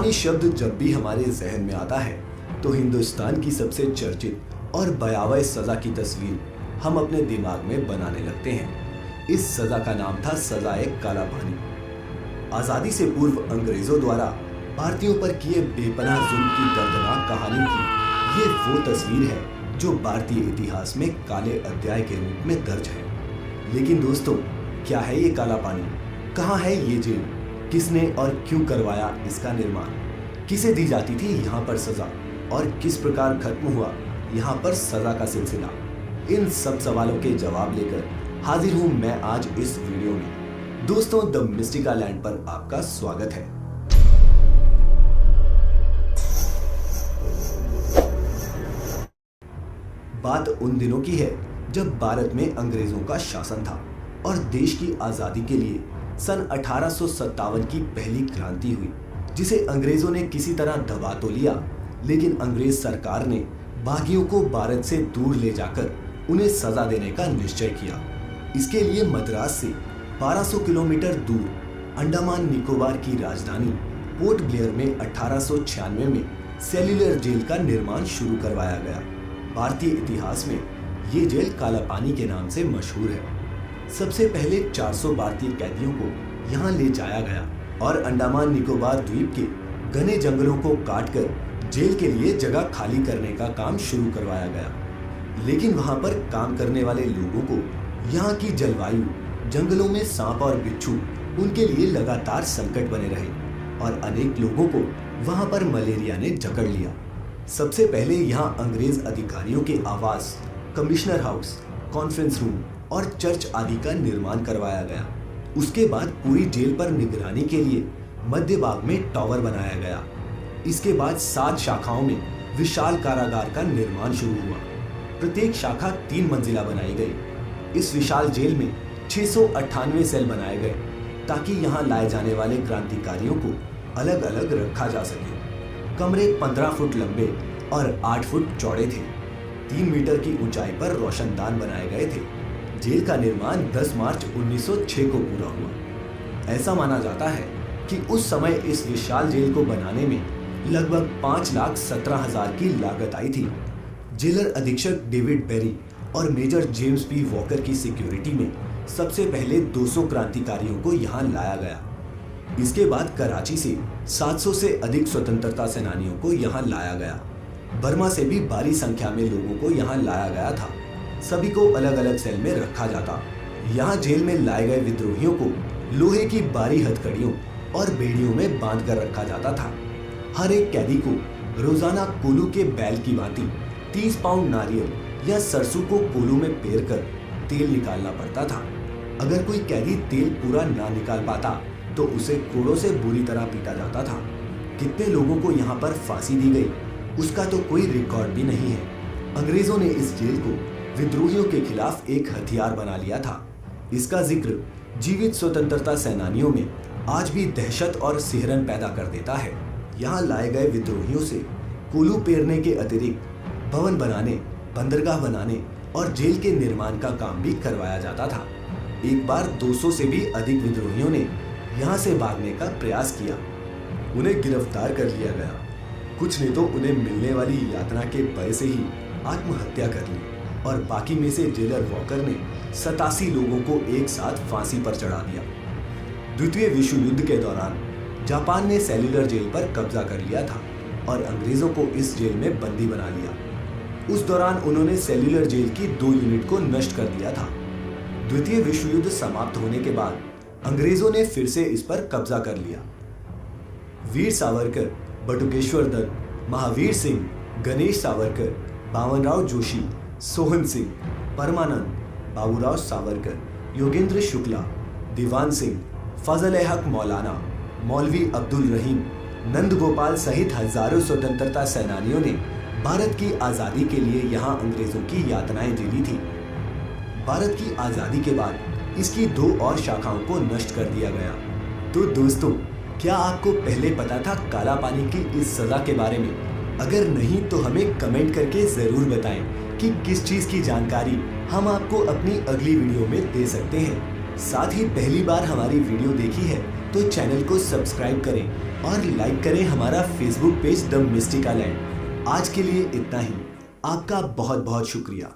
पानी शब्द जब भी हमारे जहन में आता है तो हिंदुस्तान की सबसे चर्चित और भयावह सजा की तस्वीर हम अपने दिमाग में बनाने लगते हैं। इस सजा का नाम था सजाए काला पानी। आजादी से पूर्व अंग्रेजों द्वारा भारतीयों पर किए बेपनाह जुल्म की दर्दनाक कहानी की ये वो तस्वीर है जो भारतीय इतिहास में काले अध्याय के रूप में दर्ज है। लेकिन दोस्तों, क्या है ये काला पानी? कहाँ है ये जेल? किसने और क्यों करवाया इसका निर्माण? किसे दी जाती थी यहाँ पर सजा और किस प्रकार खत्म हुआ यहाँ पर सजा का सिलसिला? इन सब सवालों के जवाब लेकर हाजिर हूँ मैं आज इस वीडियो में। दोस्तों, द मिस्टिका लैंड पर आपका स्वागत है। बात उन दिनों की है जब भारत में अंग्रेजों का शासन था और देश की आजादी के लिए सन 1857 की पहली क्रांति हुई, जिसे अंग्रेजों ने किसी तरह दबा तो लिया, लेकिन अंग्रेज सरकार ने बागियों को भारत से दूर ले जाकर उन्हें सजा देने का निश्चय किया। इसके लिए मद्रास से 1200 किलोमीटर दूर अंडमान निकोबार की राजधानी पोर्ट ब्लेयर में 1896 में सेल्युलर जेल का निर्माण शुरू करवाया गया। भारतीय इतिहास में ये जेल काला पानी के नाम से मशहूर है। सबसे पहले 400 भारतीय कैदियों को यहाँ ले जाया गया और अंडमान निकोबार द्वीप के घने जंगलों को काटकर जेल के लिए जगह खाली करने का काम शुरू करवाया गया। लेकिन वहाँ पर काम करने वाले लोगों को यहाँ की जलवायु, जंगलों में सांप और बिच्छू उनके लिए लगातार संकट बने रहे और अनेक लोगों को वहाँ पर मलेरिया ने जकड़ लिया। सबसे पहले यहाँ अंग्रेज अधिकारियों के आवास, कमिश्नर हाउस, कॉन्फ्रेंस रूम और चर्च आदि का निर्माण करवाया गया। उसके बाद पूरी जेल पर निगरानी के लिए मध्य भाग में टावर बनाया गया। इसके बाद 7 शाखाओं में विशाल कारागार का निर्माण शुरू हुआ। प्रत्येक शाखा 3 मंजिला बनाई गई। इस विशाल जेल में 698 सेल बनाए गए ताकि यहाँ लाए जाने वाले क्रांतिकारियों को अलग अलग रखा जा सके। कमरे 15 फुट लंबे और 8 फुट चौड़े थे। 3 मीटर की ऊंचाई पर रोशनदान बनाए गए थे। जेल का निर्माण 10 मार्च 1906 को पूरा हुआ। ऐसा माना जाता है कि उस समय इस विशाल जेल को बनाने में लगभग 5,17,000 की लागत आई थी। जेलर अधीक्षक डेविड बेरी और मेजर जेम्स पी वॉकर की सिक्योरिटी में सबसे पहले 200 क्रांतिकारियों को यहाँ लाया गया। इसके बाद कराची से 700 से अधिक स्वतंत्रता सेनानियों को यहाँ लाया गया। बर्मा से भी भारी संख्या में लोगों को यहाँ लाया गया था। सभी को अलग अलग सेल में रखा जाता। यहाँ जेल में लाए गए विद्रोहियों को लोहे की भारी हथकड़ियों और बेड़ियों में बांध कर रखा जाता था। हर एक कैदी को रोजाना कोलू के बैल की भांति 30 पाउंड नारियल या सरसों को कोलू में पेर कर तेल निकालना पड़ता था। अगर कोई कैदी तेल पूरा ना निकाल पाता तो उसे कोड़ों से बुरी तरह पीटा जाता था। कितने लोगों को यहाँ पर फांसी दी गई उसका तो कोई रिकॉर्ड भी नहीं है। अंग्रेजों ने इस जेल को विद्रोहियों के खिलाफ एक हथियार बना लिया था। इसका जिक्र जीवित स्वतंत्रता सेनानियों में आज भी दहशत और सिहरन पैदा कर देता है। यहाँ लाए गए विद्रोहियों से कोलू पेरने के अतिरिक्त भवन बनाने, बंदरगाह बनाने और जेल के निर्माण का काम भी करवाया जाता था। एक बार 200 से भी अधिक विद्रोहियों ने यहाँ से भागने का प्रयास किया। उन्हें गिरफ्तार कर लिया गया। कुछ ने तो उन्हें मिलने वाली यातना के भय से ही आत्महत्या कर ली और बाकी में से जेलर वॉकर ने 87 लोगों को एक साथ फांसी पर चढ़ा दिया। द्वितीय विश्व युद्ध के दौरान जापान ने सेल्युलर जेल पर कब्जा कर लिया था और अंग्रेजों को इस जेल में बंदी बना लिया। उस दौरान उन्होंने सेल्युलर जेल की 2 यूनिट को नष्ट कर दिया था। द्वितीय विश्व युद्ध समाप्त होने के बाद अंग्रेजों ने फिर से इस पर कब्जा कर लिया। वीर सावरकर, बटुकेश्वर दत्त, महावीर सिंह, गणेश सावरकर, बावनराव जोशी, सोहन सिंह, परमानंद, बाबूराव सावरकर, योगेंद्र शुक्ला, दीवान सिंह, फजल हक मौलाना, मौलवी अब्दुल रहीम, नंद गोपाल सहित हजारों स्वतंत्रता सेनानियों ने भारत की आज़ादी के लिए यहाँ अंग्रेजों की यातनाएं झेली थी। भारत की आज़ादी के बाद इसकी 2 और शाखाओं को नष्ट कर दिया गया। तो दोस्तों, क्या आपको पहले पता था काला पानी की इस सजा के बारे में? अगर नहीं तो हमें कमेंट करके ज़रूर बताएं कि किस चीज़ की जानकारी हम आपको अपनी अगली वीडियो में दे सकते हैं। साथ ही पहली बार हमारी वीडियो देखी है तो चैनल को सब्सक्राइब करें और लाइक करें हमारा Facebook page the Mystica land. आज के लिए इतना ही। आपका बहुत बहुत शुक्रिया।